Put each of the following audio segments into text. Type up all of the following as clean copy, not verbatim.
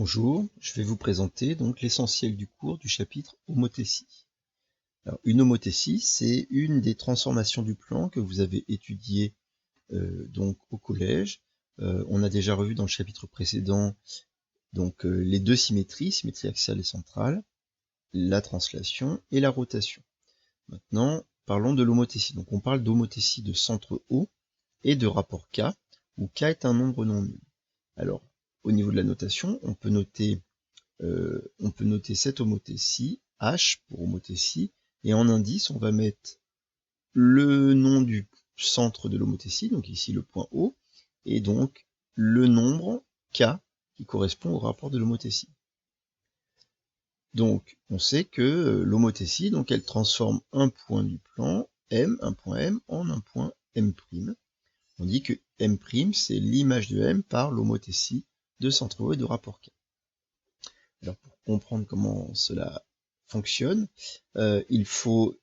Bonjour, je vais vous présenter donc l'essentiel du cours du chapitre homothétie. Alors, une homothétie, c'est une des transformations du plan que vous avez étudié donc au collège. On a déjà revu dans le chapitre précédent donc les deux symétrie axiale et centrale, la translation et la rotation. Maintenant, parlons de l'homothétie. Donc on parle d'homothétie de centre O et de rapport K, où K est un nombre non nul. Alors, au niveau de la notation, on peut noter cette homothétie, H pour homothétie, et en indice, on va mettre le nom du centre de l'homothétie, donc ici le point O, et donc le nombre K qui correspond au rapport de l'homothétie. Donc, on sait que l'homothétie, donc elle transforme un point du plan M, un point M, en un point M'. On dit que M', c'est l'image de M par l'homothétie de centre O et de rapport K. Alors, pour comprendre comment cela fonctionne, il faut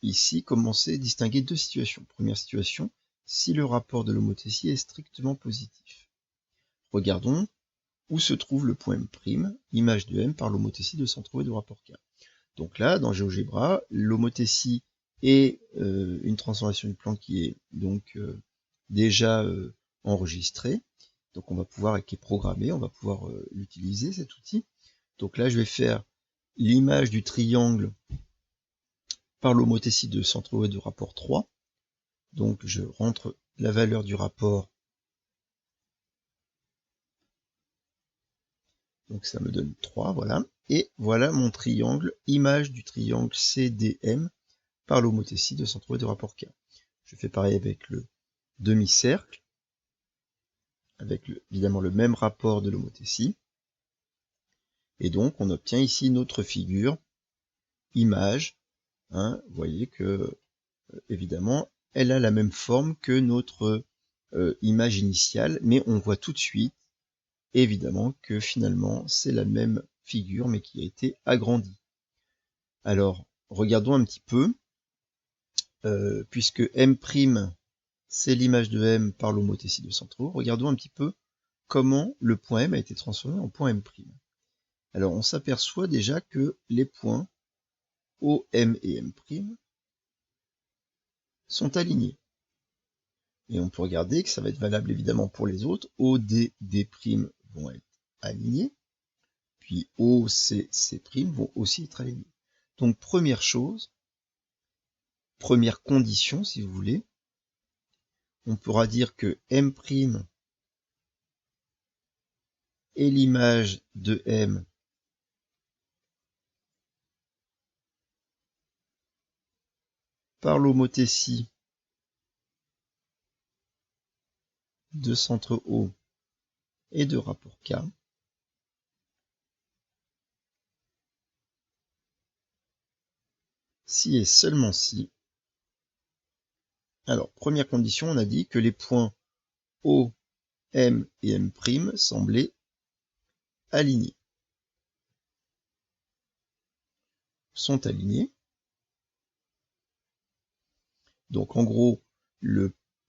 ici commencer à distinguer deux situations. Première situation, si le rapport de l'homothétie est strictement positif. Regardons où se trouve le point M', image de M par l'homothétie de centre O et de rapport K. Donc là, dans GeoGebra, l'homothétie est une transformation du plan qui est donc déjà enregistrée. Donc on va pouvoir, qui est programmé, on va pouvoir l'utiliser cet outil. Donc là, je vais faire l'image du triangle par l'homothétie de centre O et de rapport 3. Donc je rentre la valeur du rapport. Donc ça me donne 3, voilà. Et voilà mon triangle, image du triangle CDM par l'homothétie de centre O et de rapport K. Je fais pareil avec le demi-cercle, avec évidemment le même rapport de l'homothétie. Et donc on obtient ici notre figure, image. Vous voyez que, évidemment, elle a la même forme que notre image initiale, mais on voit tout de suite, évidemment, que finalement, c'est la même figure, mais qui a été agrandie. Alors, regardons un petit peu, puisque M', c'est l'image de M par l'homothétie de centre O, regardons un petit peu comment le point M a été transformé en point M'. Alors, on s'aperçoit déjà que les points OM et M' sont alignés. Et on peut regarder que ça va être valable évidemment pour les autres. OD, D' vont être alignés. Puis OC, C' vont aussi être alignés. Donc première chose, première condition si vous voulez, on pourra dire que M' est l'image de M par l'homothétie de centre O et de rapport K. Si et seulement si. Alors, première condition, on a dit que les points O, M et M' semblaient alignés. Sont alignés. Donc en gros,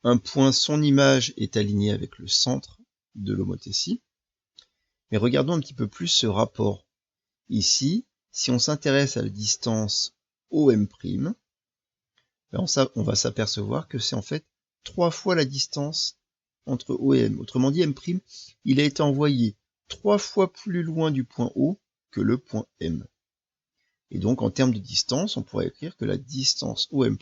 un point, son image est alignée avec le centre de l'homothétie. Mais regardons un petit peu plus ce rapport. Ici, si on s'intéresse à la distance OM', ben on va s'apercevoir que c'est en fait 3 fois la distance entre O et M. Autrement dit, M', il a été envoyé 3 fois plus loin du point O que le point M. Et donc en termes de distance, on pourrait écrire que la distance OM',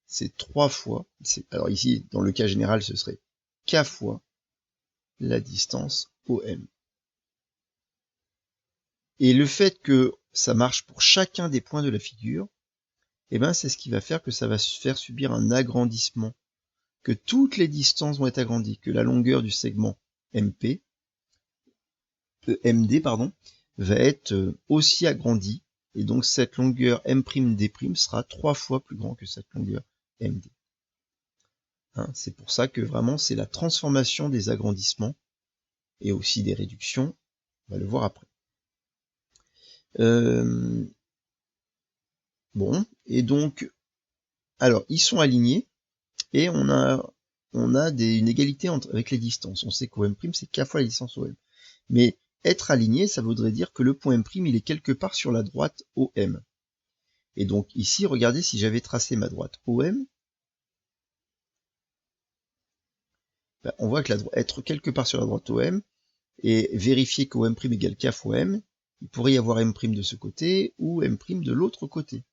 c'est 3 fois, alors ici, dans le cas général, ce serait K fois la distance OM. Et le fait que ça marche pour chacun des points de la figure, eh ben, c'est ce qui va faire que ça va se faire subir un agrandissement, que toutes les distances vont être agrandies, que la longueur du segment MD, va être aussi agrandie, et donc cette longueur M'D' sera 3 fois plus grand que cette longueur MD. C'est pour ça que vraiment c'est la transformation des agrandissements et aussi des réductions, on va le voir après. Bon, et donc, alors ils sont alignés et on a une égalité avec les distances. On sait qu'OM' c'est K fois la distance OM. Mais être aligné, ça voudrait dire que le point M', il est quelque part sur la droite OM. Et donc ici, regardez, si j'avais tracé ma droite OM, ben, on voit que être quelque part sur la droite OM et vérifier qu'OM' égale K fois M, il pourrait y avoir M' de ce côté ou M' de l'autre côté.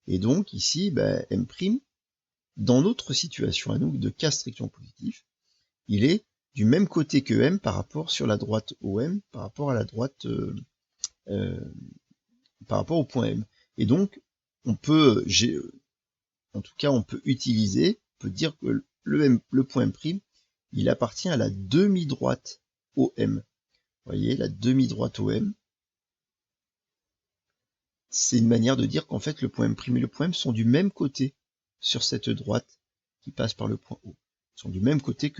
Et donc ici, ben, M', dans notre situation à nous de cas strictement positif, il est du même côté que M par rapport sur la droite OM, par rapport à la droite, par rapport au point M. Et donc, on peut, en tout cas, on peut utiliser, on peut dire que le point M', il appartient à la demi-droite OM. Vous voyez, la demi-droite OM, c'est une manière de dire qu'en fait, le point M' et le point M sont du même côté sur cette droite qui passe par le point O. Ils sont du même côté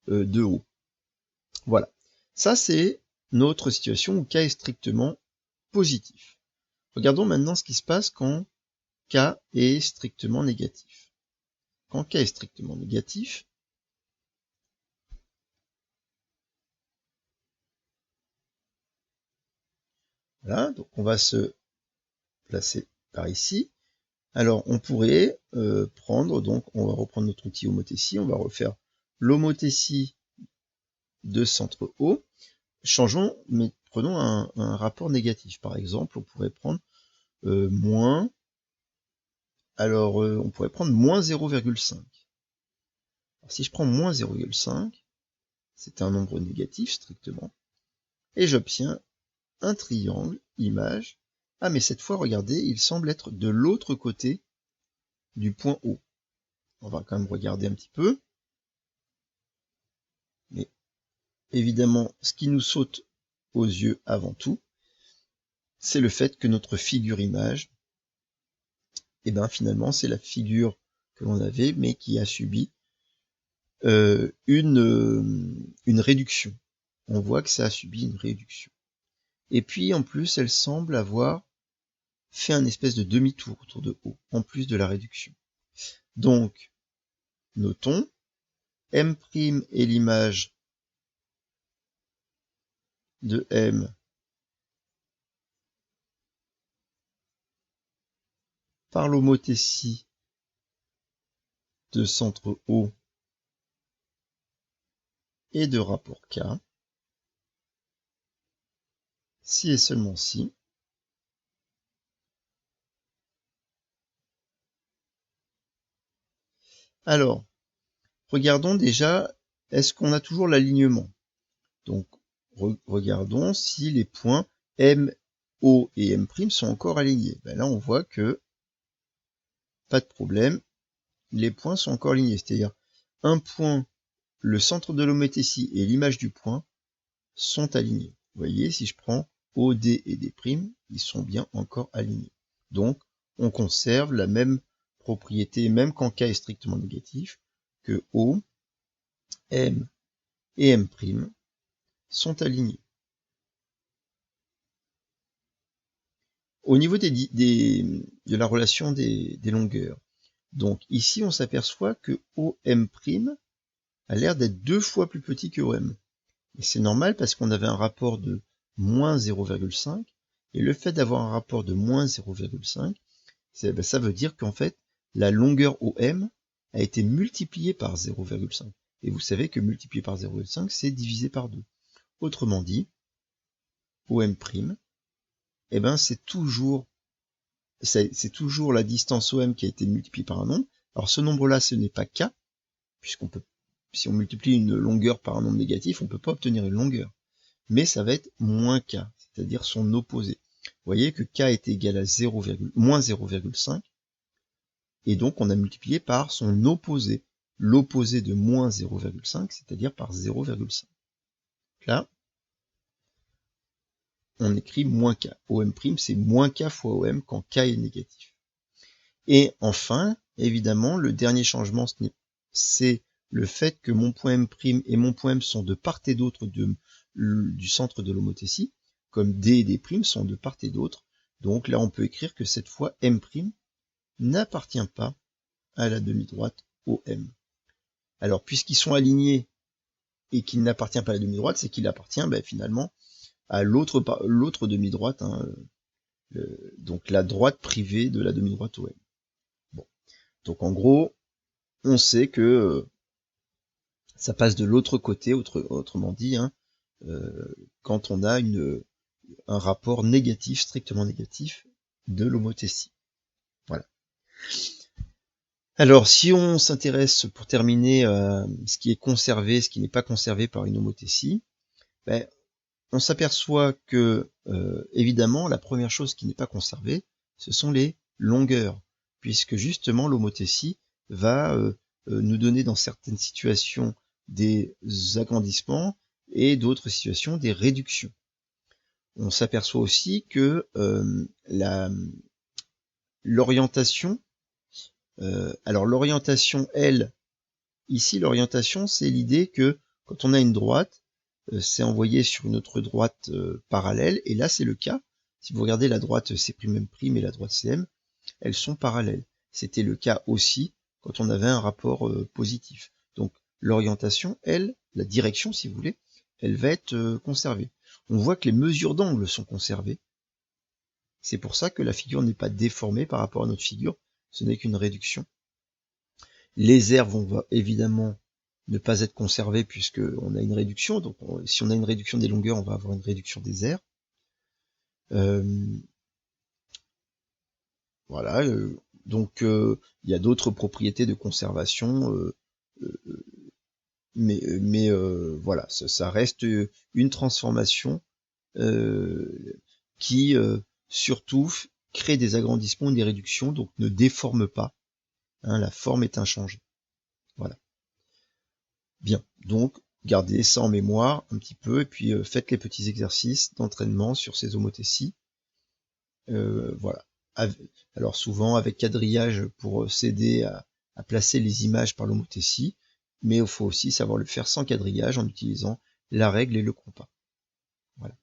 de O. Voilà. Ça, c'est notre situation où K est strictement positif. Regardons maintenant ce qui se passe quand K est strictement négatif. Quand K est strictement négatif, voilà, donc on va se placer par ici. Alors, on pourrait prendre, donc on va reprendre notre outil homothétie, on va refaire l'homothétie de centre O. Changeons, mais prenons un rapport négatif. Par exemple, on pourrait prendre moins, alors on pourrait prendre moins 0,5. Si je prends moins 0,5, c'est un nombre négatif strictement, et j'obtiens un triangle, image. Ah, mais cette fois, regardez, il semble être de l'autre côté du point O. On va quand même regarder un petit peu. Mais évidemment, ce qui nous saute aux yeux avant tout, c'est le fait que notre figure image, et ben finalement, c'est la figure que l'on avait, mais qui a subi une réduction. On voit que ça a subi une réduction. Et puis, en plus, elle semble avoir fait un espèce de demi-tour autour de O, en plus de la réduction. Donc, notons, M' est l'image de M par l'homothétie de centre O et de rapport K, si et seulement si. Alors, regardons déjà, est-ce qu'on a toujours l'alignement? Donc, regardons si les points M, O et M' sont encore alignés. Ben là, on voit que pas de problème, les points sont encore alignés. C'est-à-dire, un point, le centre de l'homothétie et l'image du point sont alignés. Vous voyez, si je prends OD et D', ils sont bien encore alignés. Donc, on conserve la même propriété, même quand K est strictement négatif, que O, M et M' sont alignés. Au niveau de la relation des longueurs, donc ici on s'aperçoit que OM' a l'air d'être 2 fois plus petit que OM. Et c'est normal parce qu'on avait un rapport de moins 0,5, et le fait d'avoir un rapport de moins 0,5, ça veut dire qu'en fait, la longueur OM a été multipliée par 0,5. Et vous savez que multiplié par 0,5, c'est divisé par 2. Autrement dit, OM', eh ben c'est toujours la distance OM qui a été multipliée par un nombre. Alors ce nombre-là, ce n'est pas K, puisqu'on peut, si on multiplie une longueur par un nombre négatif, on ne peut pas obtenir une longueur. Mais ça va être moins K, c'est-à-dire son opposé. Vous voyez que K est égal à moins 0,5, et donc on a multiplié par son opposé, l'opposé de moins 0,5, c'est-à-dire par 0,5. Là, on écrit moins K. OM', c'est moins K fois OM quand K est négatif. Et enfin, évidemment, le dernier changement, c'est le fait que mon point M' et mon point M sont de part et d'autre du centre de l'homothétie, comme D et D' sont de part et d'autre. Donc là, on peut écrire que cette fois, M' n'appartient pas à la demi-droite OM. Alors, puisqu'ils sont alignés et qu'il n'appartient pas à la demi-droite, c'est qu'il appartient finalement à l'autre demi-droite, hein, donc la droite privée de la demi-droite OM. Bon. Donc en gros, on sait que ça passe de l'autre côté, autrement dit, hein, quand on a un rapport négatif, strictement négatif, de l'homothétie. Voilà. Alors, si on s'intéresse, pour terminer, ce qui est conservé, ce qui n'est pas conservé par une homothétie, on s'aperçoit que, évidemment, la première chose qui n'est pas conservée, ce sont les longueurs, puisque justement l'homothétie va nous donner dans certaines situations des agrandissements et d'autres situations des réductions. On s'aperçoit aussi que l'orientation, alors l'orientation, elle, ici l'orientation, c'est l'idée que quand on a une droite, c'est envoyé sur une autre droite parallèle, et là c'est le cas. Si vous regardez la droite C'M' et la droite Cm, elles sont parallèles. C'était le cas aussi quand on avait un rapport positif. Donc l'orientation, elle, la direction si vous voulez, elle va être conservée. On voit que les mesures d'angle sont conservées. C'est pour ça que la figure n'est pas déformée par rapport à notre figure, ce n'est qu'une réduction. Les aires vont évidemment ne pas être conservées puisque on a une réduction, donc si on a une réduction des longueurs, on va avoir une réduction des aires. Voilà, donc il y a d'autres propriétés de conservation, mais voilà, ça reste une transformation qui surtout crée des agrandissements ou des réductions, donc ne déforme pas, hein, la forme est inchangée. Voilà. Bien, donc gardez ça en mémoire un petit peu, et puis faites les petits exercices d'entraînement sur ces homothéties. Voilà. Alors souvent avec quadrillage pour s'aider à placer les images par l'homothétie, mais il faut aussi savoir le faire sans quadrillage en utilisant la règle et le compas. Voilà.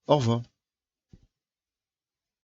Au revoir.